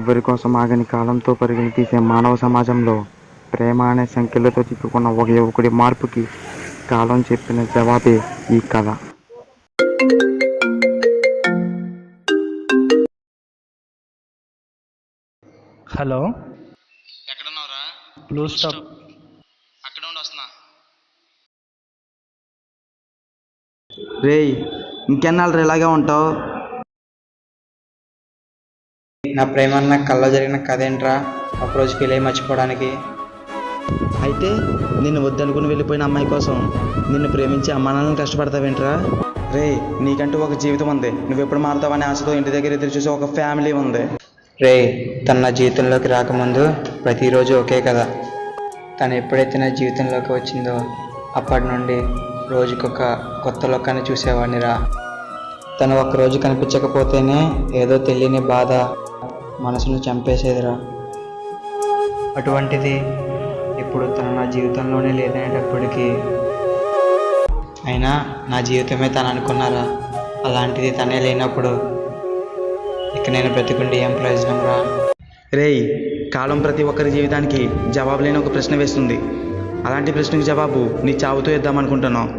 ఎవ్వరి కోసం ఆగని కాలంతో పరుగులు తీసే మానవ సమాజంలో ప్రేమ అనే సంఖ్యలతో చిక్కుకున్న ఒక యువకుడి మార్పుకి కాలం చెప్పిన జవాబే ఈ కథ. హలో, ఎక్కడున్నావురా? Blue stop. అక్కడ ఉండి వస్తున్నా. రేయ్, ఇంకెన్నాళ్ళు ఇలాగే ఉంటావు? నా ప్రేమ అన్న కళ్ళ జరిగిన కథ ఏంట్రా? ఒకరోజు ఫీల్ అయ్యి మర్చిపోవడానికి. అయితే నిన్ను వద్దనుకుని వెళ్ళిపోయిన అమ్మాయి కోసం నిన్ను ప్రేమించి అమ్మానాన్నని కష్టపడతావేంట్రా? రేయ్, నీకంటూ ఒక జీవితం ఉంది. నువ్వెప్పుడు మారుతావనే ఆశతో ఇంటి దగ్గర ఎదురు చూసే ఒక ఫ్యామిలీ ఉంది. రే, తన నా జీవితంలోకి రాకముందు ప్రతిరోజు ఒకే కదా. తను ఎప్పుడైతే నా జీవితంలోకి వచ్చిందో అప్పటి నుండి రోజుకొక కొత్త లోకాన్ని చూసేవాడిని రా. తను ఒక్కరోజు కనిపించకపోతేనే ఏదో తెలియని బాధ మనసును చంపేసేదిరా. అటువంటిది ఇప్పుడు తను నా జీవితంలోనే లేదనేటప్పటికీ అయినా నా జీవితమే తను అనుకున్నారా. అలాంటిది తనే లేనప్పుడు ఇక నేను బ్రతికుండి ఏం ప్రయోజనం రా. రేయ్, కాలం ప్రతి ఒక్కరి జీవితానికి జవాబు లేని ఒక ప్రశ్న వేస్తుంది. అలాంటి ప్రశ్నకు జవాబు నీ చావుతో ఇద్దామనుకుంటున్నావు.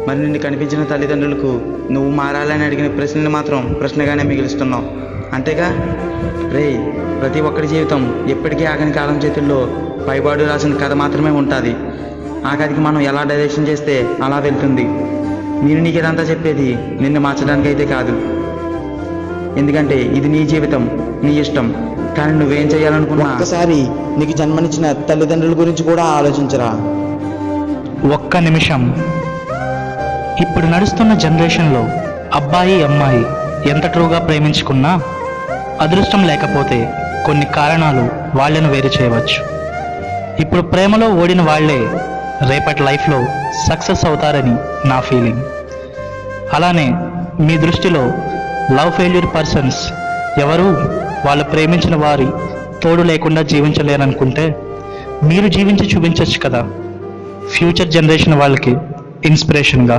మరి నిన్ను కనిపించిన తల్లిదండ్రులకు నువ్వు మారాలని అడిగిన ప్రశ్నని మాత్రం ప్రశ్నగానే మిగిలిస్తున్నావు, అంతేగా? రేయ్, ప్రతి ఒక్కరి జీవితం ఎప్పటికీ ఆగని కాలం చేతుల్లో పైబాడు రాసిన కథ మాత్రమే ఉంటుంది. ఆ కథకి మనం ఎలా డైరెక్షన్ చేస్తే అలా వెళ్తుంది. నేను నీకు ఇదంతా చెప్పేది నిన్ను మార్చడానికి అయితే కాదు, ఎందుకంటే ఇది నీ జీవితం, నీ ఇష్టం. కానీ నువ్వేం చేయాలనుకున్నా ఒకసారి నీకు జన్మనిచ్చిన తల్లిదండ్రుల గురించి కూడా ఆలోచించరా. ఒక్క నిమిషం. ఇప్పుడు నడుస్తున్న జనరేషన్లో అబ్బాయి అమ్మాయి ఎంత ట్రూగా ప్రేమించుకున్నా అదృష్టం లేకపోతే కొన్ని కారణాలు వాళ్ళను వేరు చేయవచ్చు. ఇప్పుడు ప్రేమలో ఓడిన వాళ్లే రేపటి లైఫ్లో సక్సెస్ అవుతారని నా ఫీలింగ్. అలానే మీ దృష్టిలో లవ్ ఫెయిల్యూర్ పర్సన్స్ ఎవరు వాళ్ళు ప్రేమించిన వారి తోడు లేకుండా జీవించలేరనుకుంటే మీరు జీవించి చూపించవచ్చు కదా, ఫ్యూచర్ జనరేషన్ వాళ్ళకి ఇన్స్పిరేషన్గా.